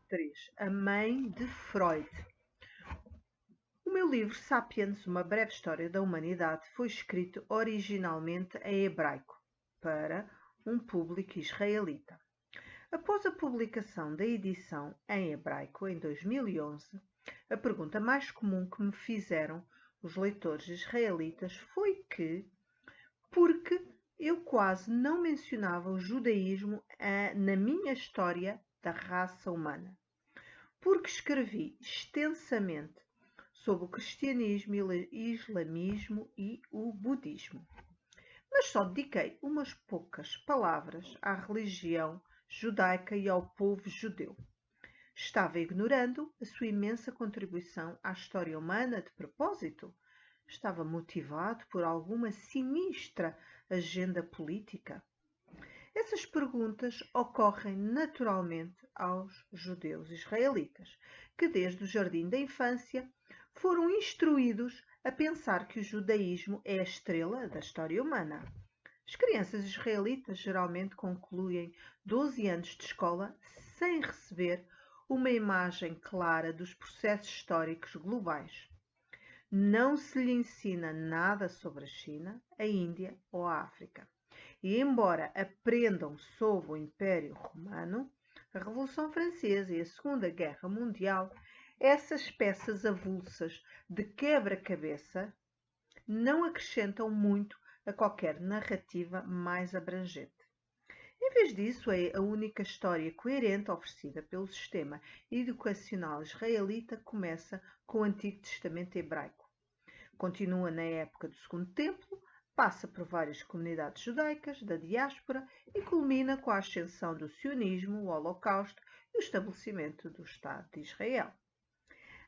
3. A mãe de Freud. O meu livro Sapiens, uma breve história da humanidade, foi escrito originalmente em hebraico, para um público israelita. Após a publicação da edição em hebraico em 2011, a pergunta mais comum que me fizeram os leitores israelitas foi porque eu quase não mencionava o judaísmo na minha história da raça humana. Porque escrevi extensamente sobre o cristianismo, islamismo e o budismo. Mas só dediquei umas poucas palavras à religião judaica e ao povo judeu. Estava ignorando a sua imensa contribuição à história humana de propósito? Estava motivado por alguma sinistra agenda política? Essas perguntas ocorrem naturalmente aos judeus israelitas, que desde o jardim da infância foram instruídos a pensar que o judaísmo é a estrela da história humana. As crianças israelitas geralmente concluem 12 anos de escola sem receber uma imagem clara dos processos históricos globais. Não se lhe ensina nada sobre a China, a Índia ou a África. E embora aprendam sobre o Império Romano, a Revolução Francesa e a Segunda Guerra Mundial, essas peças avulsas de quebra-cabeça não acrescentam muito a qualquer narrativa mais abrangente. Em vez disso, é a única história coerente oferecida pelo sistema educacional israelita começa com o Antigo Testamento hebraico. Continua na época do Segundo Templo, passa por várias comunidades judaicas da diáspora e culmina com a ascensão do sionismo, o Holocausto e o estabelecimento do Estado de Israel.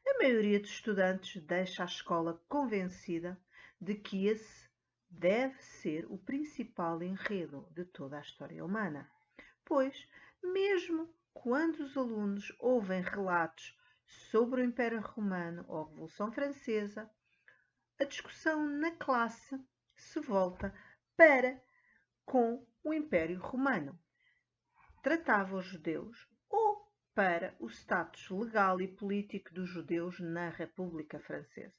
A maioria dos estudantes deixa a escola convencida de que esse deve ser o principal enredo de toda a história humana, pois, mesmo quando os alunos ouvem relatos sobre o Império Romano ou a Revolução Francesa, a discussão na classe se volta para com o Império Romano. Tratava os judeus ou para o status legal e político dos judeus na República Francesa.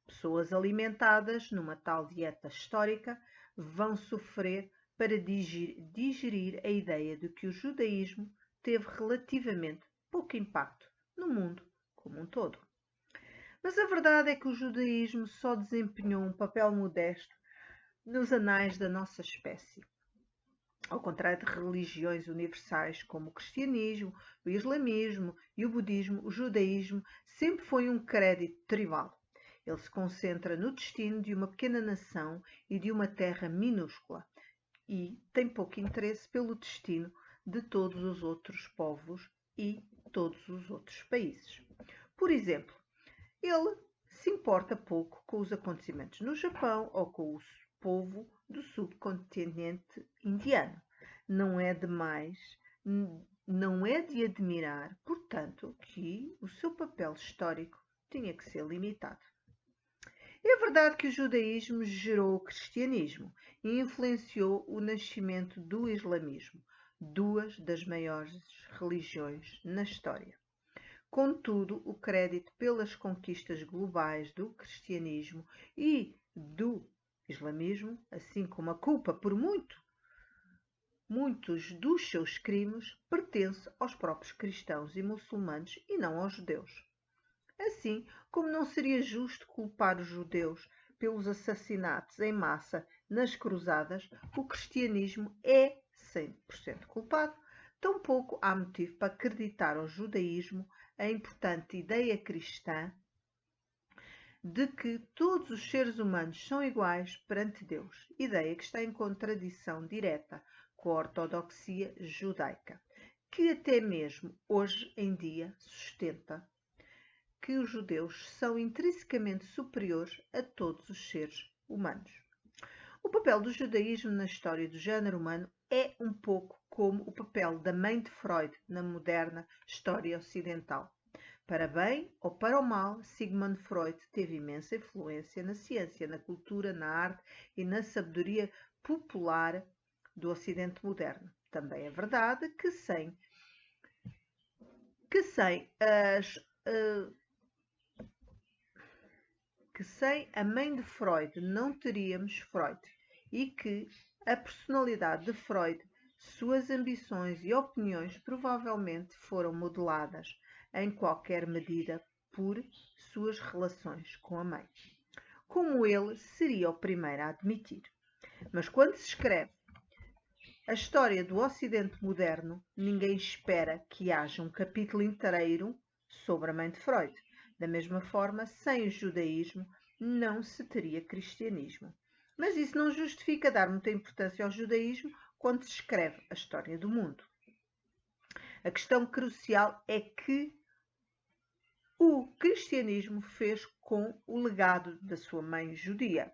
Pessoas alimentadas numa tal dieta histórica vão sofrer para digerir a ideia de que o judaísmo teve relativamente pouco impacto no mundo como um todo. Mas a verdade é que o judaísmo só desempenhou um papel modesto nos anais da nossa espécie. Ao contrário de religiões universais como o cristianismo, o islamismo e o budismo, o judaísmo sempre foi um crédito tribal. Ele se concentra no destino de uma pequena nação e de uma terra minúscula e tem pouco interesse pelo destino de todos os outros povos e todos os outros países. Por exemplo, ele se importa pouco com os acontecimentos no Japão ou com o povo do subcontinente indiano. Não é de admirar, portanto, que o seu papel histórico tinha que ser limitado. É verdade que o judaísmo gerou o cristianismo e influenciou o nascimento do islamismo, duas das maiores religiões na história. Contudo, o crédito pelas conquistas globais do cristianismo e do islamismo, assim como a culpa por muitos dos seus crimes, pertence aos próprios cristãos e muçulmanos e não aos judeus. Assim como não seria justo culpar os judeus pelos assassinatos em massa nas cruzadas, o cristianismo é 100% culpado, tampouco há motivo para acreditar ao judaísmo a importante ideia cristã de que todos os seres humanos são iguais perante Deus, ideia que está em contradição direta com a ortodoxia judaica, que até mesmo hoje em dia sustenta que os judeus são intrinsecamente superiores a todos os seres humanos. O papel do judaísmo na história do género humano é um pouco como o papel da mãe de Freud na moderna história ocidental. Para bem ou para o mal, Sigmund Freud teve imensa influência na ciência, na cultura, na arte e na sabedoria popular do Ocidente moderno. Também é verdade que que sem a mãe de Freud não teríamos Freud e que a personalidade de Freud, suas ambições e opiniões provavelmente foram modeladas em qualquer medida por suas relações com a mãe, como ele seria o primeiro a admitir. Mas quando se escreve a história do Ocidente moderno, ninguém espera que haja um capítulo inteiro sobre a mãe de Freud. Da mesma forma, sem o judaísmo, não se teria cristianismo. Mas isso não justifica dar muita importância ao judaísmo quando se escreve a história do mundo. A questão crucial é que o cristianismo fez com o legado da sua mãe judia.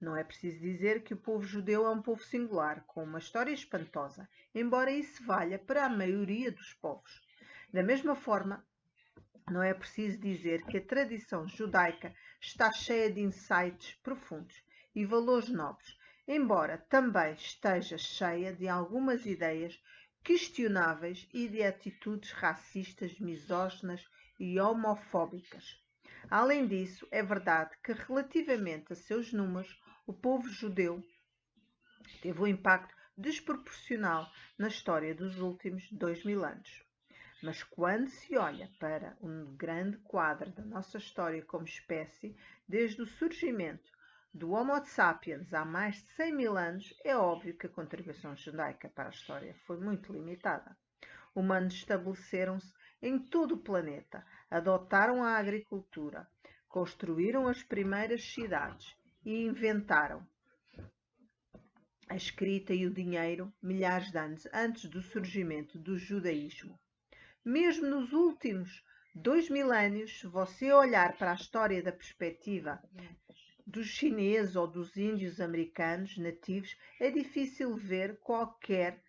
Não é preciso dizer que o povo judeu é um povo singular, com uma história espantosa, embora isso valha para a maioria dos povos. Da mesma forma, não é preciso dizer que a tradição judaica está cheia de insights profundos e valores nobres, embora também esteja cheia de algumas ideias questionáveis e de atitudes racistas, misóginas e homofóbicas. Além disso, é verdade que relativamente a seus números, o povo judeu teve um impacto desproporcional na história dos últimos 2000 anos. Mas quando se olha para um grande quadro da nossa história como espécie, desde o surgimento do Homo sapiens há mais de 100 mil anos, é óbvio que a contribuição judaica para a história foi muito limitada. Humanos estabeleceram-se em todo o planeta, adotaram a agricultura, construíram as primeiras cidades e inventaram a escrita e o dinheiro milhares de anos antes do surgimento do judaísmo. Mesmo nos últimos 2 milénios, se você olhar para a história da perspectiva dos chineses ou dos índios americanos nativos, é difícil ver qualquer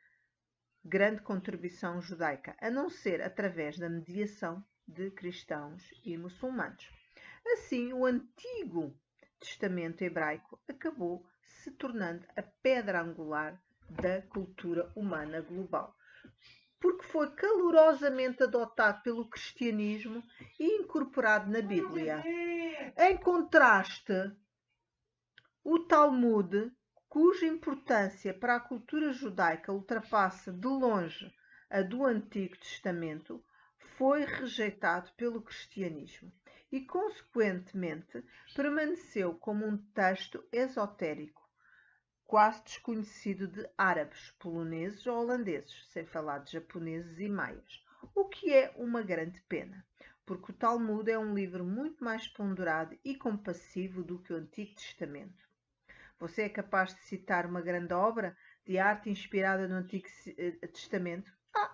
grande contribuição judaica, a não ser através da mediação de cristãos e muçulmanos. Assim, o Antigo Testamento hebraico acabou se tornando a pedra angular da cultura humana global, porque foi calorosamente adotado pelo cristianismo e incorporado na Bíblia. Em contraste, o Talmud, cuja importância para a cultura judaica ultrapassa de longe a do Antigo Testamento, foi rejeitado pelo cristianismo e, consequentemente, permaneceu como um texto esotérico, quase desconhecido de árabes, poloneses ou holandeses, sem falar de japoneses e maias, o que é uma grande pena, porque o Talmud é um livro muito mais ponderado e compassivo do que o Antigo Testamento. Você é capaz de citar uma grande obra de arte inspirada no Antigo Testamento?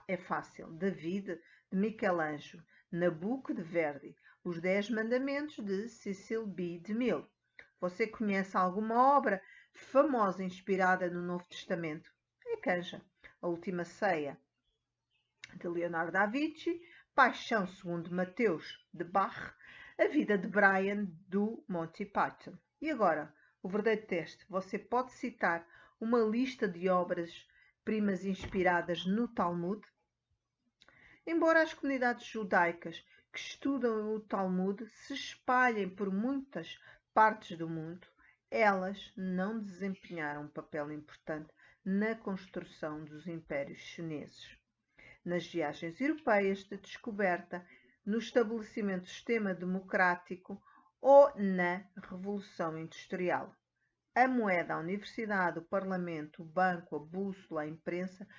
É fácil. David, de Michelangelo, Nabucco, de Verdi, Os 10 Mandamentos, de Cecil B. DeMille. Você conhece alguma obra famosa inspirada no Novo Testamento? É Canja, A Última Ceia, de Leonardo da Vinci, Paixão segundo Mateus, de Bach, A Vida de Brian, do Monty Python. E agora, o verdadeiro teste. Você pode citar uma lista de obras-primas inspiradas no Talmud? Embora as comunidades judaicas que estudam o Talmud se espalhem por muitas partes do mundo, elas não desempenharam um papel importante na construção dos impérios chineses, nas viagens europeias de descoberta, no estabelecimento do sistema democrático ou na Revolução Industrial. A moeda, a universidade, o parlamento, o banco, a bússola, a imprensa